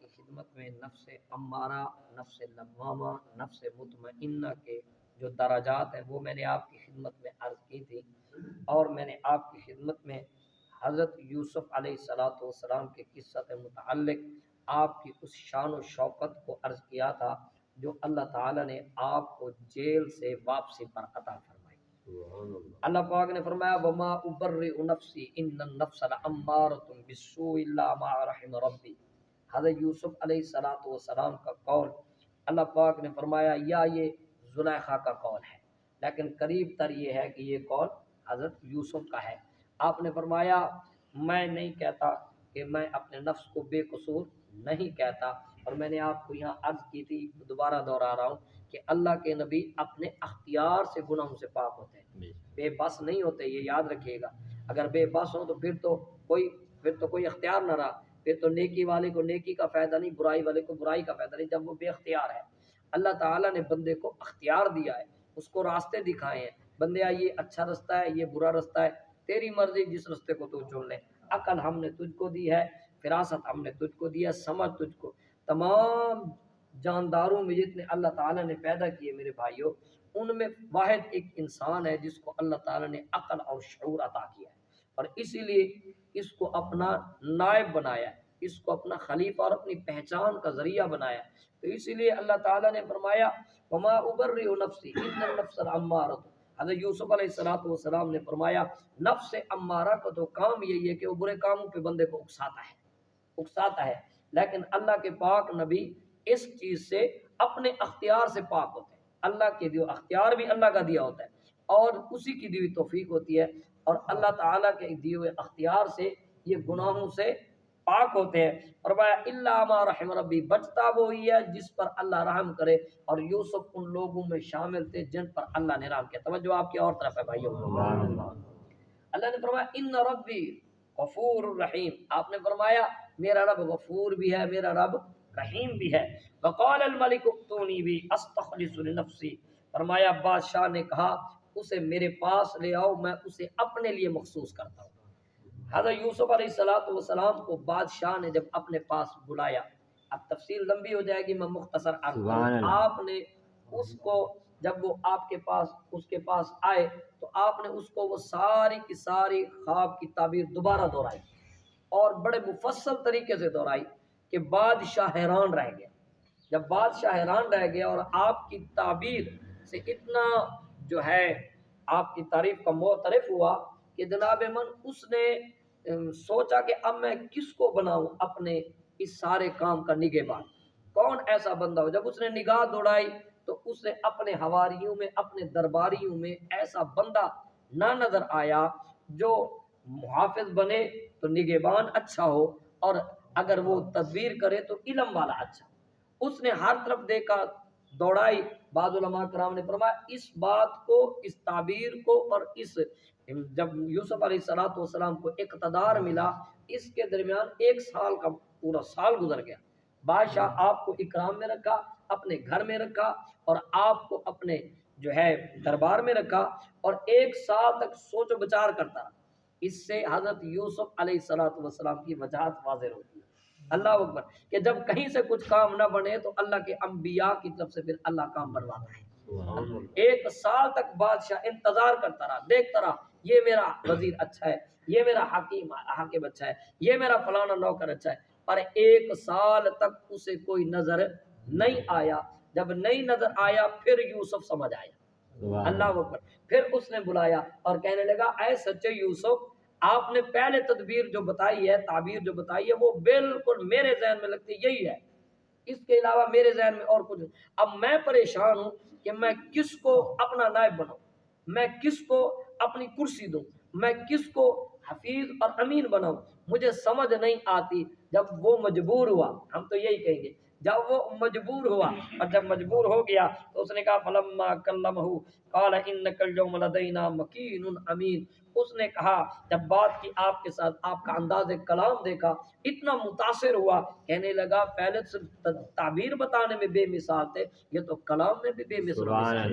کی خدمت میں نفس امارہ، نفس لوامہ، نفس مطمئنہ کے جو درجات ہیں وہ میں نے آپ کی خدمت میں عرض کی تھی، اور میں نے آپ کی خدمت میں حضرت یوسف علیہ السلام کے قصہ سے متعلق آپ کی اس شان و شوکت کو عرض کیا تھا جو اللہ تعالیٰ نے آپ کو جیل سے واپسی پر عطا فرمائی۔ اللہ پاک نے فرمایا وما ابرئ نفسی ان النفس لامارۃ بالسوء الا ما رحم ربی۔ حضرت یوسف علیہ السلام کا قول اللہ پاک نے فرمایا یا یہ زلیخا کا قول ہے، لیکن قریب تر یہ ہے کہ یہ قول حضرت یوسف کا ہے۔ آپ نے فرمایا میں نہیں کہتا کہ میں اپنے نفس کو بے قصور نہیں کہتا، اور میں نے آپ کو یہاں عرض کی تھی، دوبارہ دہرا رہا ہوں کہ اللہ کے نبی اپنے اختیار سے گناہوں سے پاک ہوتے ہیں، بے بس نہیں ہوتے، یہ یاد رکھیے گا۔ اگر بے بس ہوں تو پھر تو کوئی اختیار نہ رہا، پھر تو نیکی والے کو نیکی کا فائدہ نہیں، برائی والے کو برائی کا فائدہ نہیں، جب وہ بے اختیار ہے۔ اللہ تعالیٰ نے بندے کو اختیار دیا ہے، اس کو راستے دکھائے ہیں، بندے یہ اچھا رستہ ہے، یہ برا رستہ ہے، تیری مرضی، جس رستے کو تو چن لے۔ عقل ہم نے تجھ کو دی ہے، فراست ہم نے تجھ کو دی ہے، سمجھ تجھ کو۔ تمام جانداروں میں جتنے اللہ تعالیٰ نے پیدا کیے میرے بھائیوں، ان میں واحد ایک انسان ہے جس کو اللہ تعالیٰ نے عقل اور شعور عطا کیا ہے، اور اسی لیے اس کو اپنا نائب بنایا ہے، اس کو اپنا خلیفہ اور اپنی پہچان کا ذریعہ بنایا ہے۔ تو اسی لیے اللہ تعالیٰ نے فرمایا وما ابرئ نفسی ان النفس لامارۃ۔ حضرت یوسف علیہ السلام نے فرمایا نفس امارہ کا تو کام یہی ہے کہ وہ برے کاموں پہ بندے کو اکساتا ہے، لیکن اللہ کے پاک نبی اس چیز سے اپنے اختیار سے پاک ہوتے ہیں۔ اللہ کے دیو اختیار بھی اللہ کا دیا ہوتا ہے، اور اسی کی دی ہوئی توفیق ہوتی ہے، اور اللہ تعالیٰ کے دیے ہوئے اختیار سے یہ گناہوں سے پاک ہوتے ہیں۔ فرمایا الا ما رحم ربی، بچتا وہی ہے جس پر اللہ رحم کرے، اور یوسف ان لوگوں میں شامل تھے جن پر اللہ نے رحم کیا۔ توجہ آپ کی اور طرف ہے بھائیو۔ اللہ نے فرمایا ان ربی غفور الرحیم، آپ نے فرمایا میرا رب غفور بھی ہے، میرا رب رحیم بھی ہے۔ وقال الملک ائتونی بی استخلص لنفسی، فرمایا بادشاہ نے کہا اسے میرے پاس لے آؤ، میں اسے اپنے لیے مخصوص کرتا ہوں۔ حضرت یوسف علیہ السلام کو بادشاہ نے جب اپنے پاس بلایا، اب تفصیل لمبی ہو جائے گی، میں مختصر عرض کروں۔ آپ نے اس کو جب وہ آپ کے پاس اس کے پاس آئے تو آپ نے اس کو وہ ساری کی ساری خواب کی تعبیر دوبارہ دہرائی، اور بڑے مفصل طریقے سے دہرائی کہ بادشاہ حیران رہ گیا۔ جب بادشاہ حیران رہ گیا اور آپ کی تعبیر سے اتنا جو ہے آپ کی تعریف کا معترف ہوا کہ جناب من اس نے سوچا کہ اب میں کس کو بناؤں اپنے اس سارے کام کا نگہبان، کون ایسا بندہ ہو۔ جب اس نے نگاہ دوڑائی تو اس نے اپنے حواریوں میں، اپنے درباریوں میں ایسا بندہ نہ نظر آیا جو محافظ بنے تو نگہبان اچھا ہو، اور اگر وہ تدبیر کرے تو علم والا اچھا ہو۔ اس نے ہر طرف دیکھا، دوڑائی۔ بعض علماء کرام نے فرمایا اس بات کو، اس تعبیر کو، اور اس جب یوسف علیہ السلام کو اقتدار ملا، اس کے درمیان 1 سال کا پورا سال گزر گیا۔ بادشاہ آپ کو اکرام میں رکھا، اپنے گھر میں رکھا، اور آپ کو اپنے جو ہے دربار میں رکھا، اور 1 سال تک سوچ و بچار کرتا رہا۔ اس سے حضرت یوسف علیہ السلام کی وجاہت واضح ہوتی ہے۔ اللہ اکبر، کہ جب کہیں سے کچھ کام نہ بنے تو اللہ کے انبیاء کی طرف سے پھر اللہ کام بنواتا ہے۔ 1 سال تک بادشاہ انتظار کرتا رہا، دیکھتا رہا یہ میرا وزیر اچھا ہے، یہ میرا حاکم اچھا ہے، یہ میرا فلانا نوکر اچھا ہے، پر 1 سال تک اسے کوئی نظر نہیں آیا۔ جب نہیں نظر آیا پھر یوسف سمجھ آیا۔ اللہ اکبر، پھر اس نے بلایا اور کہنے لگا اے سچے یوسف، آپ نے پہلے تدبیر جو بتائی ہے، تعبیر جو بتائی ہے، وہ بالکل میرے ذہن میں لگتی یہی ہے، اس کے علاوہ میرے ذہن میں اور کچھ نہیں۔ اب میں پریشان ہوں کہ میں کس کو اپنا نائب بناؤں، میں کس کو اپنی کرسی دوں، میں کس کو حفیظ اور امین بناؤں، مجھے سمجھ نہیں آتی۔ جب وہ مجبور ہوا، ہم تو یہی کہیں گے، جب وہ مجبور ہوا، اور جب مجبور ہو گیا تو اس نے کہا فلما کلمہ قال انک اليوم لدینا مکین امین، اس نے کہا جب بات کی آپ کے ساتھ، آپ کا انداز کلام دیکھا، اتنا متاثر ہوا، کہنے لگا پہلے صرف تعبیر بتانے میں بے مثال تھے، یہ تو کلام میں بھی بے مثال ہے،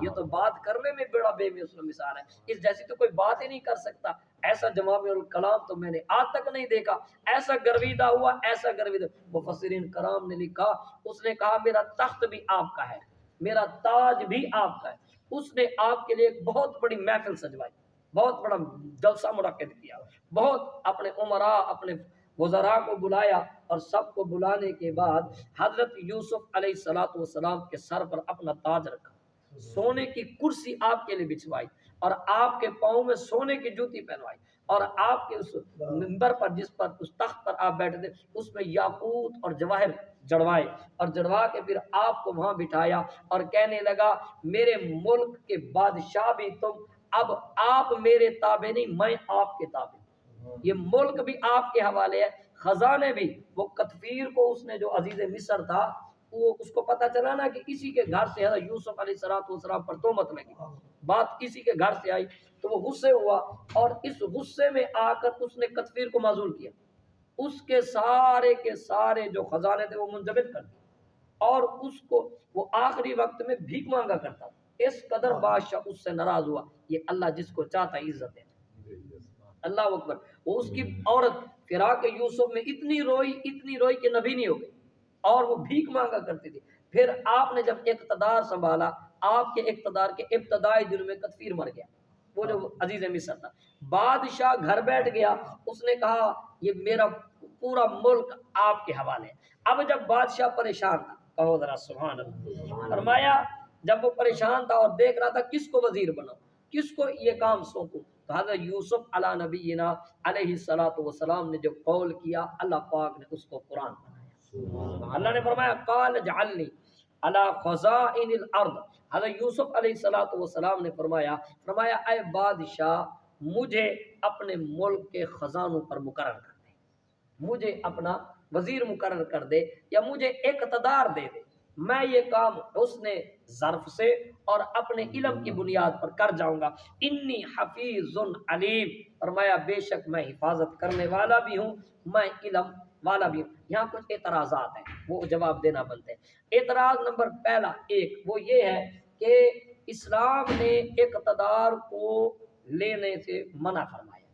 یہ تو بات کرنے میں بڑا بے مثال ہے، اس جیسی تو کوئی بات ہی نہیں کر سکتا، ایسا جوامع الکلام تو میں نے آج تک نہیں دیکھا، ایسا گرویدہ ہوا، ایسا گرویدہ۔ مفسرین کرام نے لکھا، اس نے کہا میرا تخت بھی آپ کا ہے، میرا تاج بھی آپ کا ہے۔ اس نے آپ کے لیے ایک بہت بڑی محفل سجوائی، بہت بڑا جلسہ منعقد کیا، بہت اپنے عمراء، اپنے وزراء کو بلایا، اور سب کو بلانے کے بعد حضرت یوسف علیہ السلام کے سر پر اپنا تاج رکھا، سونے کی کرسی آپ کے لیے بچھوائی، اور آپ کے پاؤں میں سونے کی جوتی پہنوائی، اور آپ کے اس منبر پر، جس پر اس تخت پر آپ بیٹھے تھے، اس میں یاقوت اور جواہر جڑوائے، اور جڑوا کے پھر آپ کو وہاں بٹھایا، اور کہنے لگا میرے ملک کے بادشاہ بھی تم، اب آپ میرے تابع نہیں، میں آپ کے تابع، یہ ملک بھی آپ کے حوالے ہے، خزانے بھی۔ وہ کتفیر کو اس نے، جو عزیز مصر تھا، وہ اس کو پتا چلا نا کہ اسی کے گھر سے حضرت یوسف علیہ السلام پر تہمت لگی، بات کسی کے گھر سے آئی، تو وہ غصے ہوا، اور اس غصے میں آ کر اس نے کتفیر کو معزول کیا، اس کے سارے جو خزانے تھے وہ منجمد کر دیے، اور اس کو وہ آخری وقت میں بھیک مانگا کرتا تھا، اس قدر بادشاہ اس سے ناراض ہوا۔ یہ اللہ جس کو چاہتا ہے عزت دیتا ہے، اللہ اکبر۔ وہ اس کی عورت فراق یوسف میں اتنی روئی کہ نبی نہیں ہو گئی، اور وہ بھیک مانگا کرتی تھی۔ پھر آپ نے جب اقتدار سنبھالا، آپ کے اقتدار کے ابتدائی دنوں میں کتفیر مر گیا، وہ جو عزیز مصر تھا، بادشاہ گھر بیٹھ گیا، اس نے کہا یہ میرا پورا ملک آپ کے حوالے ہے۔ اب جب بادشاہ پریشان تھا، کہو ذرا سبحان اللہ، فرمایا جب وہ پریشان تھا اور دیکھ رہا تھا کس کو وزیر بناؤ، کس کو یہ کام سونپوں، تو حضرت یوسف علی نبینا علیہ السلام نے جو قول کیا، اللہ پاک نے اس کو قرآن بنایا۔ اللہ نے فرمایا قال اجعلنی علی خزائن الارض، حضرت یوسف علیہ السلام نے فرمایا اے بادشاہ مجھے اپنے ملک کے خزانوں پر مقرر کر دے، مجھے اپنا وزیر مقرر کر دے، یا مجھے اقتدار دے دے، میں یہ کام حسن ظرف سے اور اپنے علم کی بنیاد پر کر جاؤں گا۔ انی حفیظ علیم، فرمایا بے شک میں حفاظت کرنے والا بھی ہوں، میں علم والا بھی ہوں۔ یہاں کچھ اعتراضات ہیں، وہ جواب دینا بنتے ہیں۔ اعتراض نمبر پہلا وہ یہ ہے کہ اسلام نے اقتدار کو لینے سے منع فرمایا،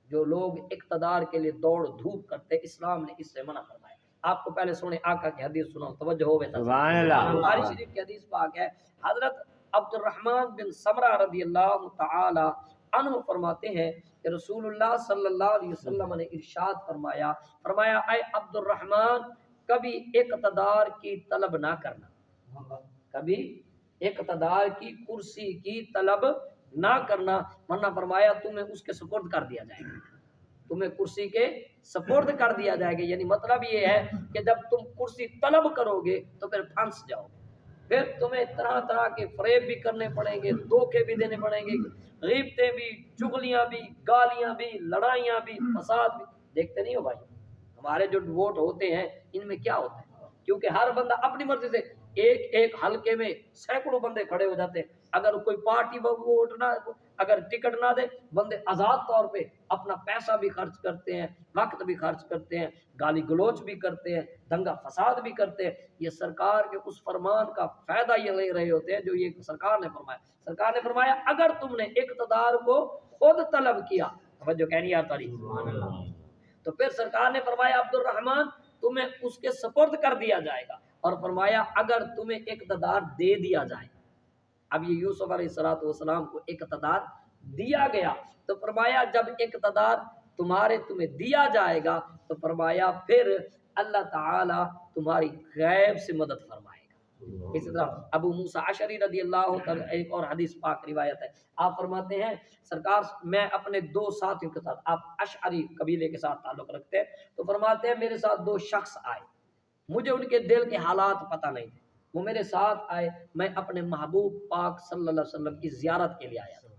جو لوگ اقتدار کے لیے دوڑ دھوپ کرتے، اسلام نے اس سے منع فرمایا۔ آپ کو پہلے سونے آقا کی حدیث سناؤ، توجہ ہوئے سبحان اللہ۔ بخاری شریف کی حدیث پاک ہے، حضرت عبد الرحمن بن سمرہ رضی اللہ تعالی عنہ فرماتے ہیں کہ رسول اللہ صلی اللہ علیہ وسلم نے ارشاد فرمایا اے عبد الرحمن کبھی اقتدار کی طلب نہ کرنا، کبھی اقتدار کی کرسی کی طلب نہ کرنا، ورنہ فرمایا تمہیں اس کے سپرد کر دیا جائے گا، تمہیں کرسی کے سپرد کر دیا جائے گا۔ یعنی مطلب یہ ہے کہ جب تم کرسی طلب کرو گے تو پھر پھنس جاؤ گے، پھر تمہیں طرح طرح کے فریب بھی کرنے پڑیں گے، دھوکے بھی دینے پڑیں گے، غیبتیں بھی، چغلیاں بھی، گالیاں بھی، لڑائیاں بھی، فساد بھی۔ دیکھتے نہیں ہو بھائی، ہمارے جو ووٹ ہوتے ہیں ان میں کیا ہوتا ہے، کیونکہ ہر بندہ اپنی مرضی سے، ایک حلقے میں سینکڑوں بندے کھڑے ہو جاتے ہیں، اگر کوئی پارٹی ووٹ نہ، اگر ٹکٹ نہ دے، بندے آزاد طور پہ اپنا پیسہ بھی خرچ کرتے ہیں، وقت بھی خرچ کرتے ہیں، گالی گلوچ بھی کرتے ہیں، دنگا فساد بھی کرتے ہیں۔ یہ سرکار کے اس فرمان کا فائدہ یہ لے رہے ہوتے ہیں جو یہ سرکار نے فرمایا۔ سرکار نے فرمایا اگر تم نے اقتدار کو خود طلب کیا، توجہ کہنی آتا رہی، تو پھر سرکار نے فرمایا عبد الرحمن تمہیں اس کے سپرد کر دیا جائے گا، اور فرمایا اگر تمہیں اقتدار دے دیا جائے، اب یہ یوسف علیہ السلام کو اقتدار دیا گیا، تو فرمایا جب اقتدار تمہیں دیا جائے گا تو فرمایا پھر اللہ تعالی تمہاری غیب سے مدد فرمائے گا۔ اسی طرح ابو موسیٰ اشعری رضی اللہ تعالی، ایک اور حدیث پاک روایت ہے، آپ فرماتے ہیں سرکار میں اپنے دو ساتھیوں کے ساتھ، آپ اشعری قبیلے کے ساتھ تعلق رکھتے ہیں، تو فرماتے ہیں میرے ساتھ دو شخص آئے، مجھے ان کے دل کے حالات پتہ نہیں تھے، وہ میرے ساتھ آئے، میں اپنے محبوب پاک صلی اللہ علیہ وسلم کی زیارت کے لیے آیا تھا،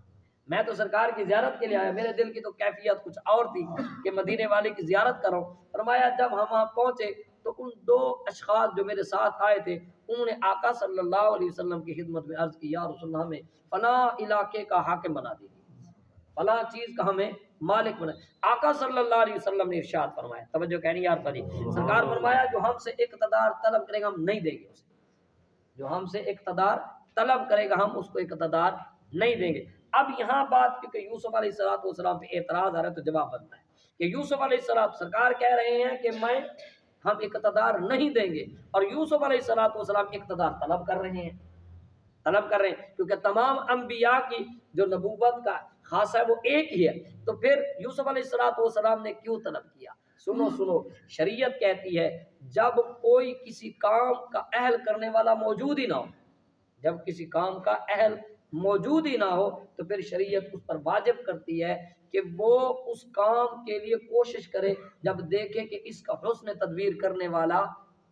میں تو سرکار کی زیارت کے لیے آیا، میرے دل کی تو کیفیت کچھ اور تھی کہ مدینے والے کی زیارت کروں۔ فرمایا جب ہم وہاں پہنچے تو ان دو اشخاص جو میرے ساتھ آئے تھے انہوں نے آقا صلی اللہ علیہ وسلم کی خدمت میں عرض کی یا رسول اللہ ہمیں فلاں علاقے کا حاکم بنا دیجیے، فلاں چیز کا ہمیں مالک بنا. آقا صلی اللہ علیہ وسلم نے ارشاد فرمایا, توجہ کہنی یار پڑی, سرکار فرمایا جو ہم سے اقتدار طلب کرے گا ہم نہیں دیں گے اسے, جو ہم سے اقتدار طلب کرے گا ہم اس کو اقتدار نہیں دیں گے. اب یہاں بات کیونکہ یوسف علیہ السلام پہ اعتراض آ رہا ہے تو جواب بنتا ہے کہ یوسف علیہ السلام سرکار کہہ رہے ہیں کہ ہم اقتدار نہیں دیں گے, اور یوسف علیہ السلام اقتدار طلب کر رہے ہیں, کیونکہ تمام انبیاء کی جو نبوت کا خاصہ ہے وہ ایک ہی ہے, تو پھر یوسف علیہ السلام نے کیوں طلب کیا؟ سنو, شریعت کہتی ہے جب کوئی کسی کام کا اہل کرنے والا موجود ہی نہ ہو, جب کسی کام کا اہل موجود ہی نہ ہو تو پھر شریعت اس پر واجب کرتی ہے کہ وہ اس کام کے لیے کوشش کرے جب دیکھے کہ اس کا حسن تدبیر کرنے والا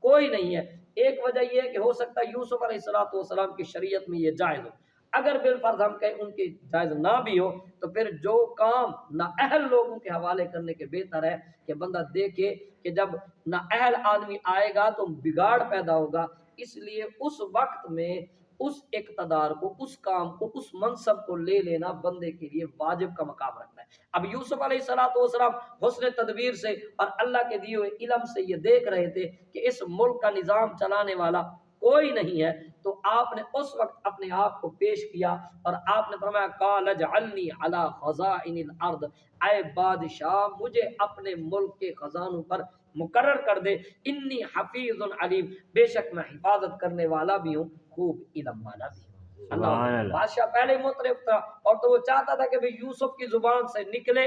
کوئی نہیں ہے. ایک وجہ یہ ہے کہ ہو سکتا ہے یوسف علیہ السلام کی شریعت میں یہ جائز ہو, اگر بالفرض ہم کہیں ان کی جائز نہ بھی ہو تو پھر جو کام نااہل لوگوں کے حوالے کرنے کے بہتر ہے کہ بندہ دیکھے کہ جب نااہل آدمی آئے گا تو بگاڑ پیدا ہوگا, اس لیے اس وقت میں اس اقتدار کو, اس کام کو, اس منصب کو لے لینا بندے کے لیے واجب کا مقام رکھتا ہے. اب یوسف علیہ السلام حسن تدبیر سے اور اللہ کے دیے ہوئے علم سے یہ دیکھ رہے تھے کہ اس ملک کا نظام چلانے والا کوئی نہیں ہے, تو آپ نے اس وقت اپنے آپ کو پیش کیا اور آپ نے فرمایا قال اجعلنی علی خزائن الارض, اے بادشاہ مجھے اپنے ملک کے خزانوں پر مقرر کر دے, انی حفیظ علیم, بے شک میں حفاظت کرنے والا بھی ہوں, خوب علم والا بھی ہوں. اللہ بادشاہ پہلے مطرب تھا اور تو وہ چاہتا تھا کہ یوسف کی زبان سے نکلے,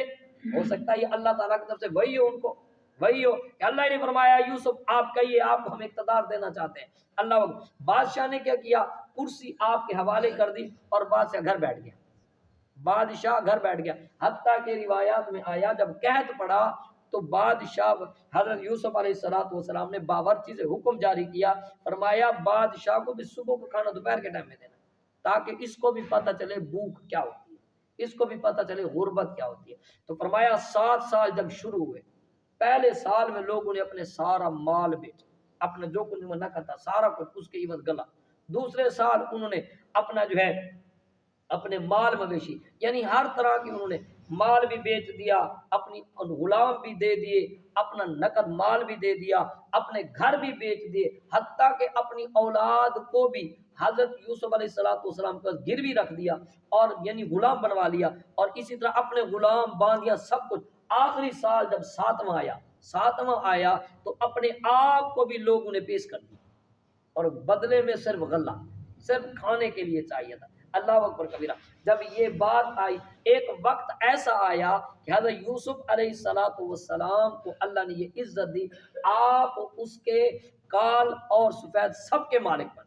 ہو سکتا ہے یہ اللہ تعالیٰ کی طرف سے وہی ہو, ان کو وہی ہو کہ اللہ نے فرمایا یوسف آپ کہیے, آپ کو ہم اقتدار دینا چاہتے ہیں. اللہ بادشاہ نے کیا کیا, کرسی آپ کے حوالے کر دی اور بادشاہ گھر بیٹھ گیا, بادشاہ گھر بیٹھ گیا. حتیٰ کہ روایات میں آیا جب قحط پڑا تو بادشاہ حضرت یوسف علیہ السلام نے باورچی سے حکم جاری کیا, فرمایا بادشاہ کو بھی صبح کو کھانا دوپہر کے ٹائم میں دینا تاکہ اس کو بھی پتہ چلے بھوک کیا ہوتی ہے, اس کو بھی پتہ چلے غربت کیا ہوتی ہے. تو فرمایا 7 سال جب شروع ہوئے, پہلے سال میں لوگوں نے اپنے سارا مال بیچا, اپنا جو کچھ نہ کرتا سارا کچھ اس کے عوض گلا. دوسرے سال انہوں نے اپنا جو ہے اپنے مال مویشی یعنی ہر طرح کی انہوں نے مال بھی بیچ دیا, اپنی غلام بھی دے دیے, اپنا نقد مال بھی دے دیا, اپنے گھر بھی بیچ دیے, حتیٰ کہ اپنی اولاد کو بھی حضرت یوسف علیہ السلام کا گروی رکھ دیا اور یعنی غلام بنوا لیا, اور اسی طرح اپنے غلام باندھیا سب کچھ. آخری سال جب 7واں آیا تو اپنے آپ کو بھی لوگوں نے پیش کر دیا اور بدلے میں صرف غلہ, صرف کھانے کے لیے چاہیے تھا. اللہ اکبر کبیرہ. جب یہ بات آئی, ایک وقت ایسا آیا کہ حضرت یوسف علیہ السلام کو اللہ نے یہ عزت دی, آپ اس کے کال اور سفید سب کے مالک بن,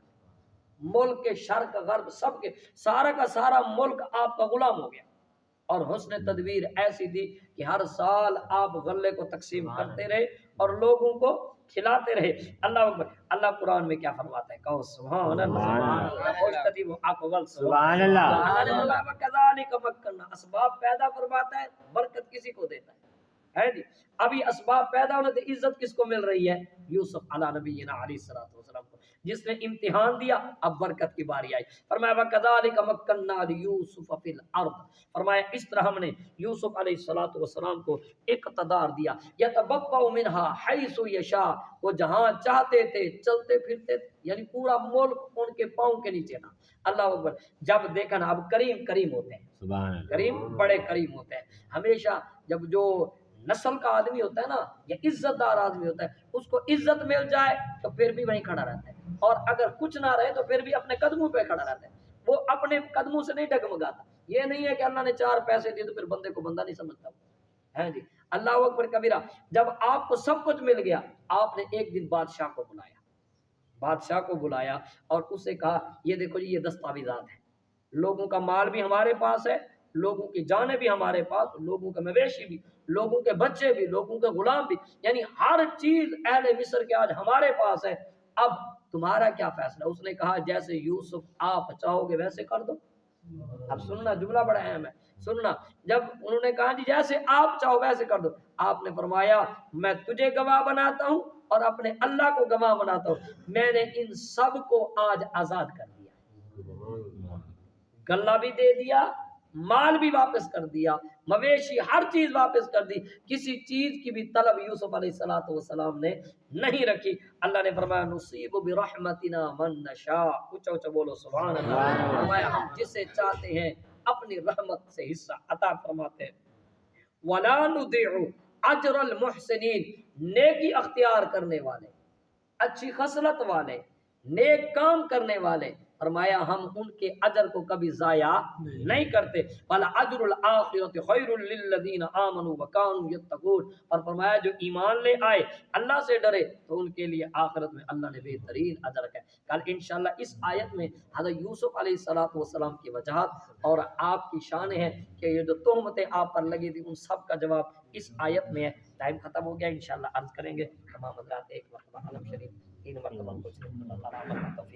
ملک کے شرق غرب سب کے سارا کا سارا ملک آپ کا غلام ہو گیا. اور حسن تدبیر ایسی تھی کہ ہر سال آپ غلے کو تقسیم کرتے رہے اور لوگوں کو کھلاتے رہے. اللہ اکبر. اللہ قرآن میں کیا فرماتا ہے, کہو سبحان اللہ, سبحان اللہ. کذالک مکننا, اسباب پیدا فرماتا ہے, برکت کسی کو دیتا ہے جی. ابھی اسباب پیدا ہونے سے عزت کس کو مل رہی ہے؟ یوسف علی نبینا علیہ السلام کو, جس نے امتحان دیا اب برکت کی باری آئی. فرمایا وَكَذَلِكَ مَكَّنَّا لِيُوسُفَ فِي الْأَرْضِ, فرمایا اس طرح ہم نے یوسف علیہ السلام کو اقتدار دیا. يَتَبَوَّأُ مِنْهَا حَيْثُ يَشَاءُ, وہ جہاں چاہتے تھے چلتے پھرتے, یعنی پورا ملک ان کے پاؤں کے نیچے تھا. اللہ اکبر. جب دیکھا نا اب کریم ہوتے ہیں, کریم بڑے کریم ہوتے ہیں. ہمیشہ جب جو نسل کا آدمی ہوتا ہے نا, یا عزت دار آدمی ہوتا ہے, اس کو عزت مل جائے تو پھر بھی وہیں کھڑا رہتا ہے, اور اگر کچھ نہ رہے تو پھر بھی اپنے قدموں پہ کھڑا رہتا ہے. وہ اپنے قدموں سے نہیں ڈگمگاتا. یہ نہیں ہے کہ اللہ نے 4 پیسے دیے تو پھر بندے کو بندہ نہیں سمجھتا ہے جی. اللہ اکبر کبیرہ. جب آپ کو سب کچھ مل گیا, آپ نے ایک دن بادشاہ کو بلایا اور اس سے کہا یہ دیکھو جی یہ دستاویزات ہیں, لوگوں کا مال بھی ہمارے پاس ہے, لوگوں کی جانیں بھی ہمارے پاس, لوگوں کے مویشی بھی, لوگوں کے بچے بھی, لوگوں کے غلام بھی, یعنی ہر چیز اہل مصر کے آج ہمارے پاس ہے. اب تمہارا کیا فیصلہ؟ اس نے کہا جیسے یوسف آپ چاہو گے ویسے کر دو. اب سننا, جملہ بڑا اہم ہے, سننا. جب انہوں نے کہا جی جیسے آپ چاہو ویسے کر دو, آپ نے فرمایا میں تجھے گواہ بناتا ہوں اور اپنے اللہ کو گواہ بناتا ہوں, میں نے ان سب کو آج آزاد کر دیا, غلہ بھی دے دیا, مال بھی واپس کر دیا، مویشی ہر چیز واپس کر دی، کسی چیز کی بھی طلب یوسف علیہ السلام نے نہیں رکھی۔ اللہ نے فرمایا نصیب برحمتنا من نشاء، اونچا اونچا بولو سبحان اللہ۔ فرمایا ہم جسے چاہتے ہیں اپنی رحمت سے حصہ عطا فرماتے ہیں۔ ولا نضيع اجر المحسنین، نیکی اختیار کرنے والے، اچھی خصلت والے، نیک کام کرنے والے، فرمایا ہم ان کے اجر کو کبھی ضائع نہیں کرتے۔ بل اجر الاخرۃ خیر للذین آمنوا وکانوا یتقون، اور فرمایا جو ایمان لے آئے، اللہ سے ڈرے، تو ان کے لیے آخرت میں اللہ نے بہترین اجر رکھا ہے۔ کل انشاءاللہ اس آیت میں حضرت یوسف علیہ السلام کی وجہات اور آپ کی شان ہے کہ یہ جو تہمتیں آپ پر لگی تھی ان سب کا جواب اس آیت میں ہے۔ ٹائم ختم ہو گیا، انشاءاللہ عرض کریں گے تمام حضرات ایک مرتبہ علم شریف 3 مرتبہ کچھ نہیں، اللہ تعالیٰ